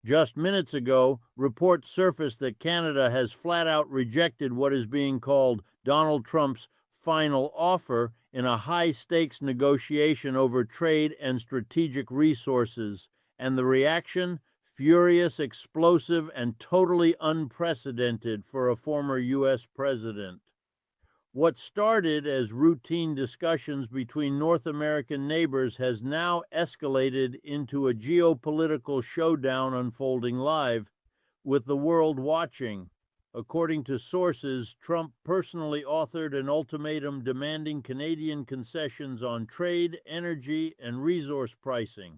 Just minutes ago, reports surfaced that Canada has flat out rejected what is being called Donald Trump's final offer in a high stakes negotiation over trade and strategic resources. And the reaction? Furious, explosive, and totally unprecedented for a former U.S. president. What started as routine discussions between North American neighbors has now escalated into a geopolitical showdown unfolding live, with the world watching. According to sources, Trump personally authored an ultimatum demanding Canadian concessions on trade, energy, and resource pricing.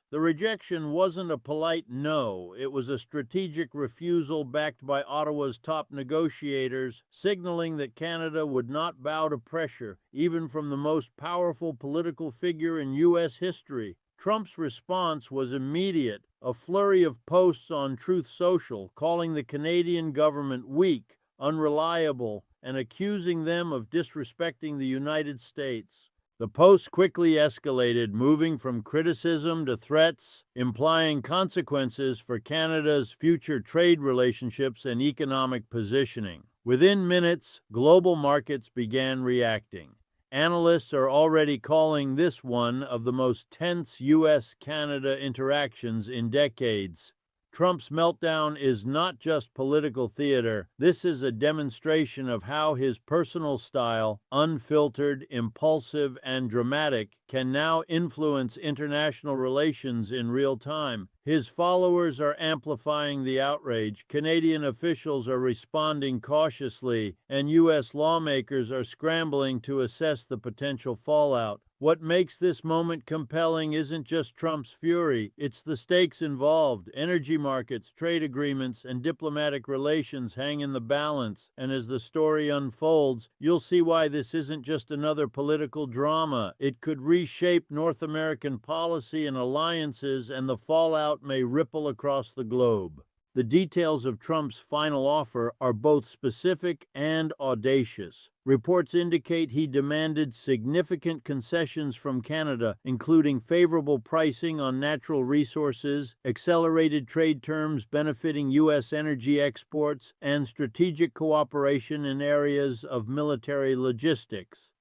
The rejection wasn't a polite no, it was a strategic refusal backed by Ottawa's top negotiators, signaling that Canada would not bow to pressure, even from the most powerful political figure in U.S. history. Trump's response was immediate, a flurry of posts on Truth Social, calling the Canadian government weak, unreliable, and accusing them of disrespecting the United States. The posts quickly escalated, moving from criticism to threats, implying consequences for Canada's future trade relationships and economic positioning. Within minutes, global markets began reacting. Analysts are already calling this one of the most tense U.S. Canada interactions in decades. Trump's meltdown is not just political theater. This is a demonstration of how his personal style, unfiltered, impulsive, and dramatic, can now influence international relations in real time. His followers are amplifying the outrage, Canadian officials are responding cautiously, and U.S. lawmakers are scrambling to assess the potential fallout. What makes this moment compelling isn't just Trump's fury, it's the stakes involved. Energy markets, trade agreements, and diplomatic relations hang in the balance, and as the story unfolds, you'll see why this isn't just another political drama. It could reshape North American policy and alliances, and the fallout may ripple across the globe. The details of Trump's final offer are both specific and audacious. Reports indicate he demanded significant concessions from Canada, including favorable pricing on natural resources, accelerated trade terms benefiting U.S. energy exports, and strategic cooperation in areas of military logistics.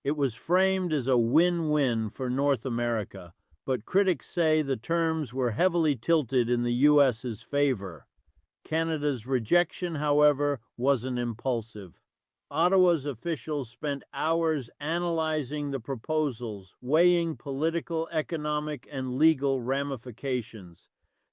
It was framed as a win-win for North America, but critics say the terms were heavily tilted in the U.S.'s favor. Canada's rejection, however, wasn't impulsive. Ottawa's officials spent hours analyzing the proposals, weighing political, economic, and legal ramifications.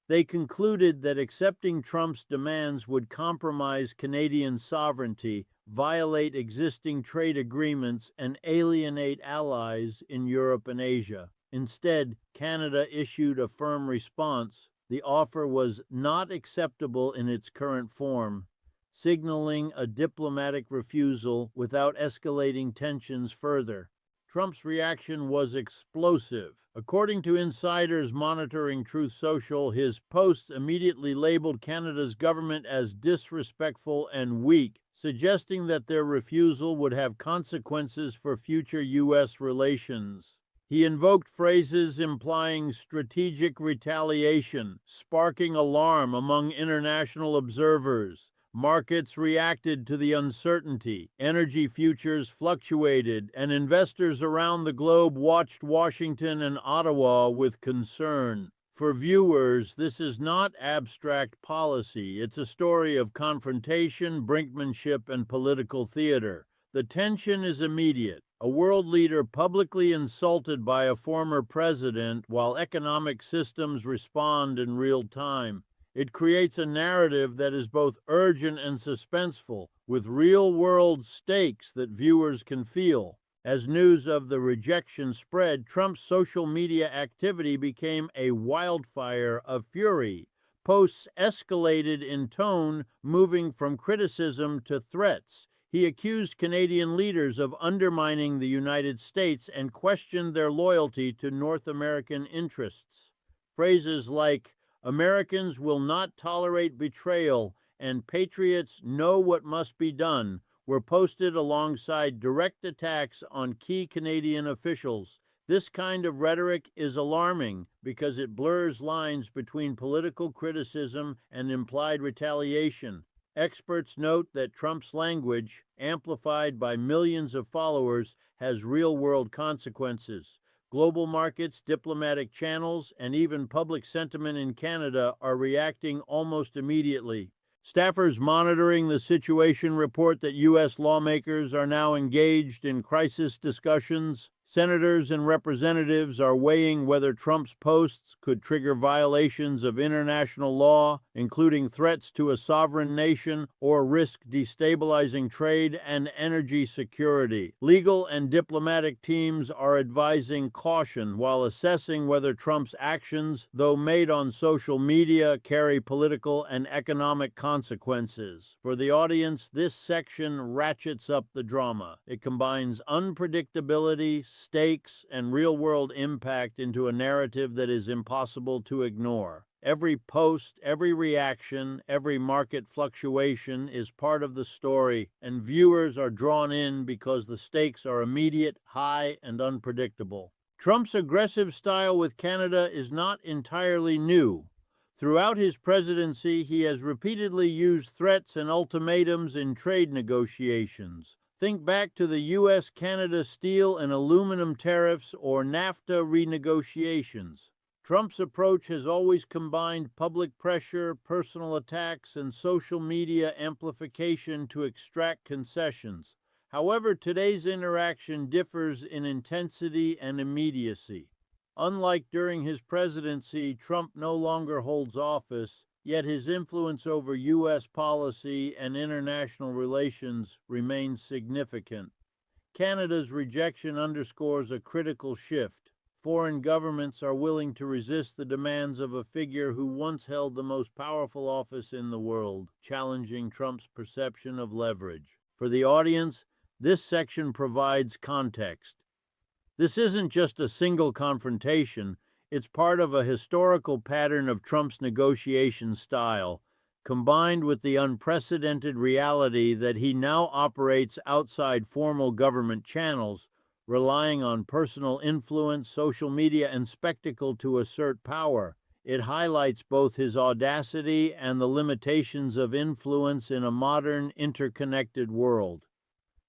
They concluded that accepting Trump's demands would compromise Canadian sovereignty, violate existing trade agreements, and alienate allies in Europe and Asia. Instead, Canada issued a firm response. The offer was not acceptable in its current form, signaling a diplomatic refusal without escalating tensions further. Trump's reaction was explosive. According to insiders monitoring Truth Social, his posts immediately labeled Canada's government as disrespectful and weak, suggesting that their refusal would have consequences for future U.S. relations. He invoked phrases implying strategic retaliation, sparking alarm among international observers. Markets reacted to the uncertainty, energy futures fluctuated, and investors around the globe watched Washington and Ottawa with concern. For viewers, this is not abstract policy. It's a story of confrontation, brinkmanship, and political theater. The tension is immediate. A world leader publicly insulted by a former president while economic systems respond in real time. It creates a narrative that is both urgent and suspenseful, with real-world stakes that viewers can feel. As news of the rejection spread, Trump's social media activity became a wildfire of fury. Posts escalated in tone, moving from criticism to threats. He accused Canadian leaders of undermining the United States and questioned their loyalty to North American interests. Phrases like, "Americans will not tolerate betrayal," and "Patriots know what must be done," were posted alongside direct attacks on key Canadian officials. This kind of rhetoric is alarming because it blurs lines between political criticism and implied retaliation. Experts note that Trump's language, amplified by millions of followers, has real-world consequences. Global markets, diplomatic channels, and even public sentiment in Canada are reacting almost immediately. Staffers monitoring the situation report that U.S. lawmakers are now engaged in crisis discussions. Senators and representatives are weighing whether Trump's posts could trigger violations of international law, including threats to a sovereign nation, or risk destabilizing trade and energy security. Legal and diplomatic teams are advising caution while assessing whether Trump's actions, though made on social media, carry political and economic consequences. For the audience, this section ratchets up the drama. It combines unpredictability, stakes, and real-world impact into a narrative that is impossible to ignore. Every post, every reaction, every market fluctuation is part of the story, and viewers are drawn in because the stakes are immediate, high, and unpredictable. Trump's aggressive style with Canada is not entirely new. Throughout his presidency, he has repeatedly used threats and ultimatums in trade negotiations. Think back to the U.S. Canada steel and aluminum tariffs or NAFTA renegotiations. Trump's approach has always combined public pressure, personal attacks, and social media amplification to extract concessions. However, today's interaction differs in intensity and immediacy. Unlike during his presidency, Trump no longer holds office, yet his influence over U.S. policy and international relations remains significant. Canada's rejection underscores a critical shift. Foreign governments are willing to resist the demands of a figure who once held the most powerful office in the world, challenging Trump's perception of leverage. For the audience, this section provides context. This isn't just a single confrontation. It's part of a historical pattern of Trump's negotiation style, combined with the unprecedented reality that he now operates outside formal government channels, relying on personal influence, social media, and spectacle to assert power. It highlights both his audacity and the limitations of influence in a modern, interconnected world.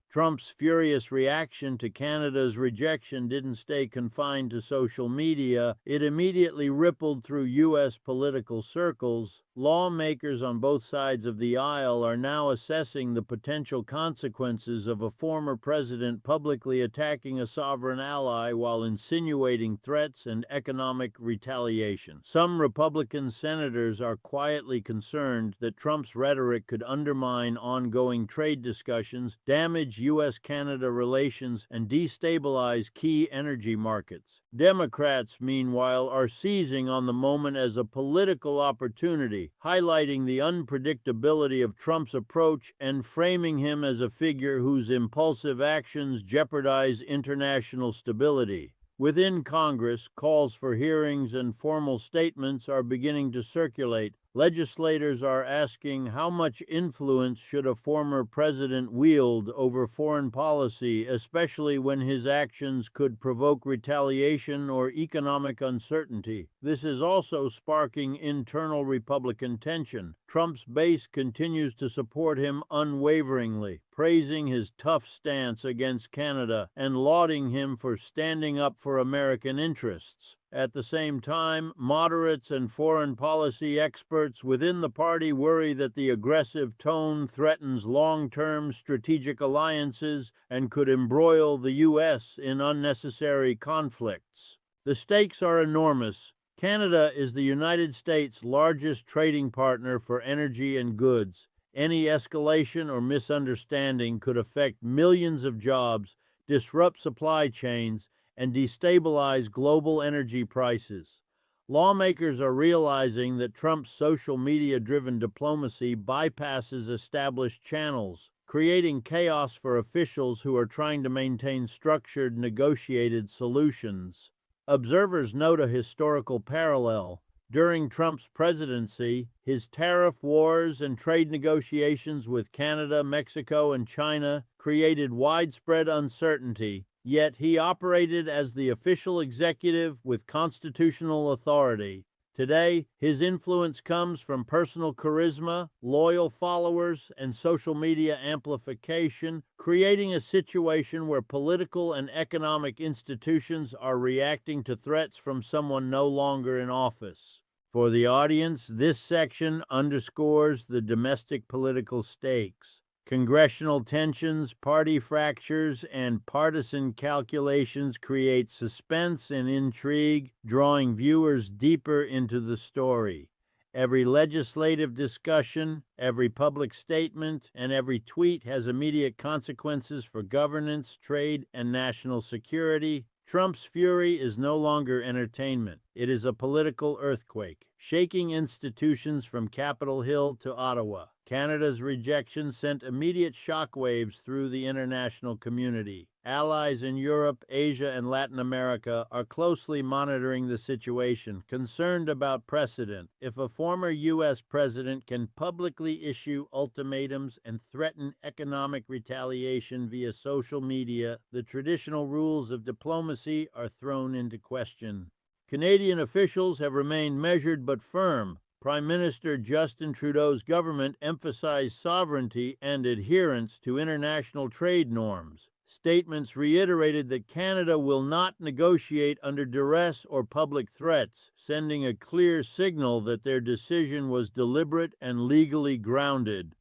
Trump's furious reaction to Canada's rejection didn't stay confined to social media. It immediately rippled through U.S. political circles. Lawmakers on both sides of the aisle are now assessing the potential consequences of a former president publicly attacking a sovereign ally while insinuating threats and economic retaliation. Some Republican senators are quietly concerned that Trump's rhetoric could undermine ongoing trade discussions, damage U.S. Canada relations, and destabilize key energy markets. Democrats, meanwhile, are seizing on the moment as a political opportunity, highlighting the unpredictability of Trump's approach and framing him as a figure whose impulsive actions jeopardize international stability. Within Congress, calls for hearings and formal statements are beginning to circulate. Legislators are asking how much influence should a former president wield over foreign policy, especially when his actions could provoke retaliation or economic uncertainty. This is also sparking internal Republican tension. Trump's base continues to support him unwaveringly, praising his tough stance against Canada and lauding him for standing up for American interests. At the same time, moderates and foreign policy experts within the party worry that the aggressive tone threatens long-term strategic alliances and could embroil the U.S. in unnecessary conflicts. The stakes are enormous. Canada is the United States' largest trading partner for energy and goods. Any escalation or misunderstanding could affect millions of jobs, disrupt supply chains, and destabilize global energy prices. Lawmakers are realizing that Trump's social media-driven diplomacy bypasses established channels, creating chaos for officials who are trying to maintain structured, negotiated solutions. Observers note a historical parallel. During Trump's presidency, his tariff wars and trade negotiations with Canada, Mexico, and China created widespread uncertainty, yet he operated as the official executive with constitutional authority. Today, his influence comes from personal charisma, loyal followers, and social media amplification, creating a situation where political and economic institutions are reacting to threats from someone no longer in office. For the audience, this section underscores the domestic political stakes. Congressional tensions, party fractures, and partisan calculations create suspense and intrigue, drawing viewers deeper into the story. Every legislative discussion, every public statement, and every tweet has immediate consequences for governance, trade, and national security. Trump's fury is no longer entertainment. It is a political earthquake, shaking institutions from Capitol Hill to Ottawa. Canada's rejection sent immediate shockwaves through the international community. Allies in Europe, Asia, and Latin America are closely monitoring the situation, concerned about precedent. If a former U.S. president can publicly issue ultimatums and threaten economic retaliation via social media, the traditional rules of diplomacy are thrown into question. Canadian officials have remained measured but firm. Prime Minister Justin Trudeau's government emphasized sovereignty and adherence to international trade norms. Statements reiterated that Canada will not negotiate under duress or public threats, sending a clear signal that their decision was deliberate and legally grounded.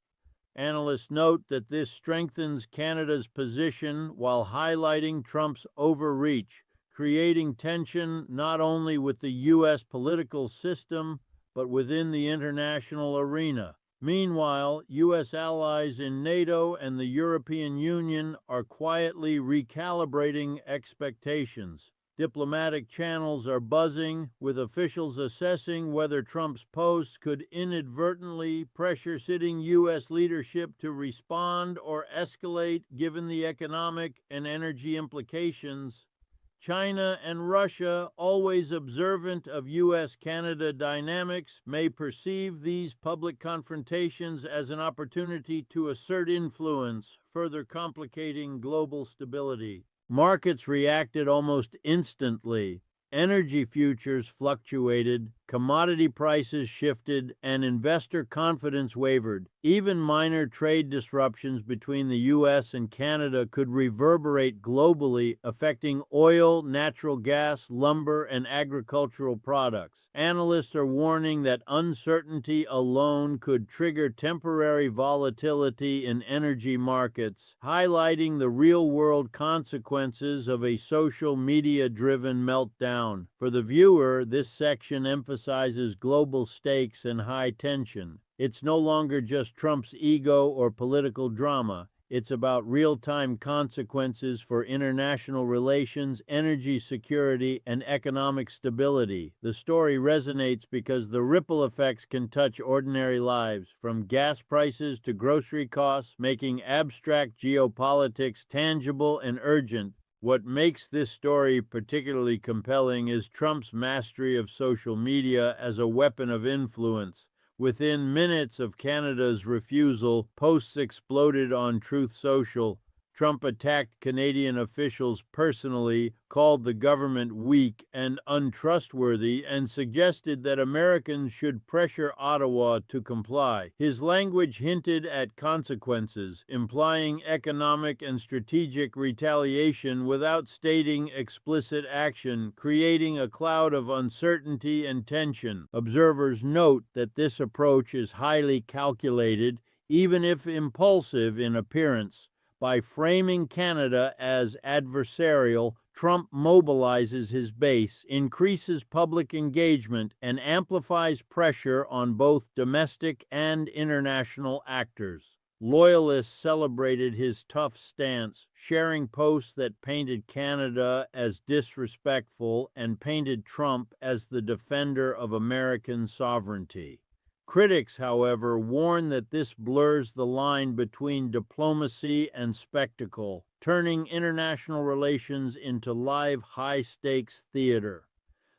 Analysts note that this strengthens Canada's position while highlighting Trump's overreach, creating tension not only with the U.S. political system, but within the international arena. Meanwhile, U.S. allies in NATO and the European Union are quietly recalibrating expectations. Diplomatic channels are buzzing, with officials assessing whether Trump's posts could inadvertently pressure sitting U.S. leadership to respond or escalate given the economic and energy implications. China and Russia, always observant of U.S. Canada dynamics, may perceive these public confrontations as an opportunity to assert influence, further complicating global stability. Markets reacted almost instantly. Energy futures fluctuated, commodity prices shifted, and investor confidence wavered. Even minor trade disruptions between the U.S. and Canada could reverberate globally, affecting oil, natural gas, lumber, and agricultural products. Analysts are warning that uncertainty alone could trigger temporary volatility in energy markets, highlighting the real-world consequences of a social media-driven meltdown. For the viewer, this section emphasizes global stakes and high tension. It's no longer just Trump's ego or political drama. It's about real-time consequences for international relations, energy security, and economic stability. The story resonates because the ripple effects can touch ordinary lives, from gas prices to grocery costs, making abstract geopolitics tangible and urgent. What makes this story particularly compelling is Trump's mastery of social media as a weapon of influence. Within minutes of Canada's refusal, posts exploded on Truth Social. Trump attacked Canadian officials personally, called the government weak and untrustworthy, and suggested that Americans should pressure Ottawa to comply. His language hinted at consequences, implying economic and strategic retaliation without stating explicit action, creating a cloud of uncertainty and tension. Observers note that this approach is highly calculated, even if impulsive in appearance. By framing Canada as adversarial, Trump mobilizes his base, increases public engagement, and amplifies pressure on both domestic and international actors. Loyalists celebrated his tough stance, sharing posts that painted Canada as disrespectful and painted Trump as the defender of American sovereignty. Critics, however, warn that this blurs the line between diplomacy and spectacle, turning international relations into live high-stakes theater.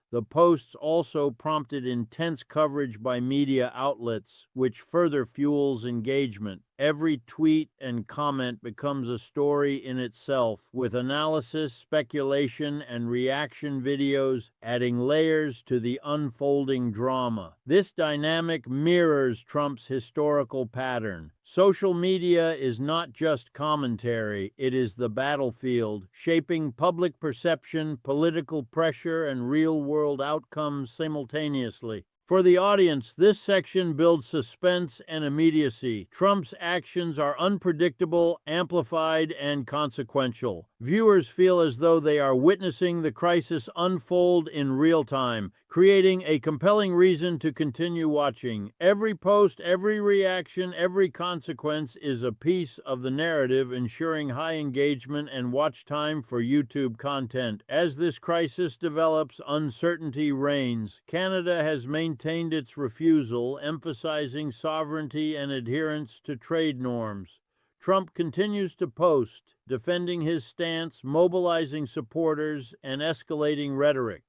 The posts also prompted intense coverage by media outlets, which further fuels engagement. Every tweet and comment becomes a story in itself, with analysis, speculation, and reaction videos adding layers to the unfolding drama. This dynamic mirrors Trump's historical pattern. Social media is not just commentary, it is the battlefield, shaping public perception, political pressure, and real-world outcomes simultaneously. For the audience, this section builds suspense and immediacy. Trump's actions are unpredictable, amplified, and consequential. Viewers feel as though they are witnessing the crisis unfold in real time, creating a compelling reason to continue watching. Every post, every reaction, every consequence is a piece of the narrative, ensuring high engagement and watch time for YouTube content. As this crisis develops, uncertainty reigns. Canada has maintained its refusal, emphasizing sovereignty and adherence to trade norms. Trump continues to post, defending his stance, mobilizing supporters, and escalating rhetoric.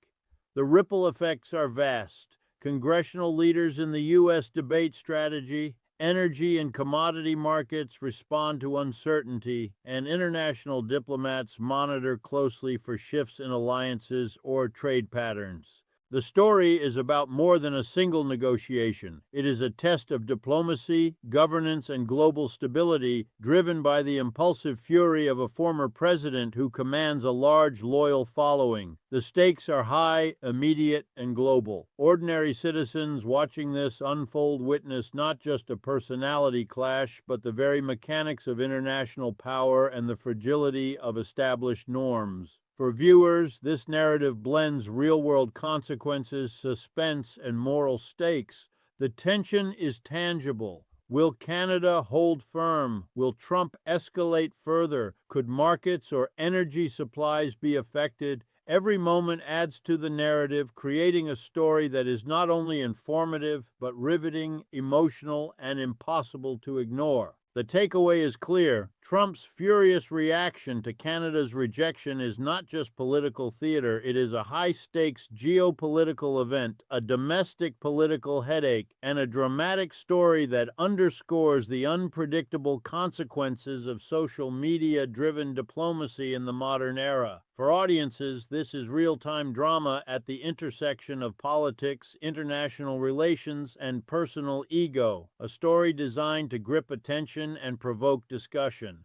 The ripple effects are vast. Congressional leaders in the U.S. debate strategy, energy and commodity markets respond to uncertainty, and international diplomats monitor closely for shifts in alliances or trade patterns. The story is about more than a single negotiation. It is a test of diplomacy, governance, and global stability, driven by the impulsive fury of a former president who commands a large, loyal following. The stakes are high, immediate, and global. Ordinary citizens watching this unfold witness not just a personality clash, but the very mechanics of international power and the fragility of established norms. For viewers, this narrative blends real-world consequences, suspense, and moral stakes. The tension is tangible. Will Canada hold firm? Will Trump escalate further? Could markets or energy supplies be affected? Every moment adds to the narrative, creating a story that is not only informative, but riveting, emotional, and impossible to ignore. The takeaway is clear. Trump's furious reaction to Canada's rejection is not just political theater, it is a high-stakes geopolitical event, a domestic political headache, and a dramatic story that underscores the unpredictable consequences of social media-driven diplomacy in the modern era. For audiences, this is real-time drama at the intersection of politics, international relations, and personal ego, a story designed to grip attention and provoke discussion.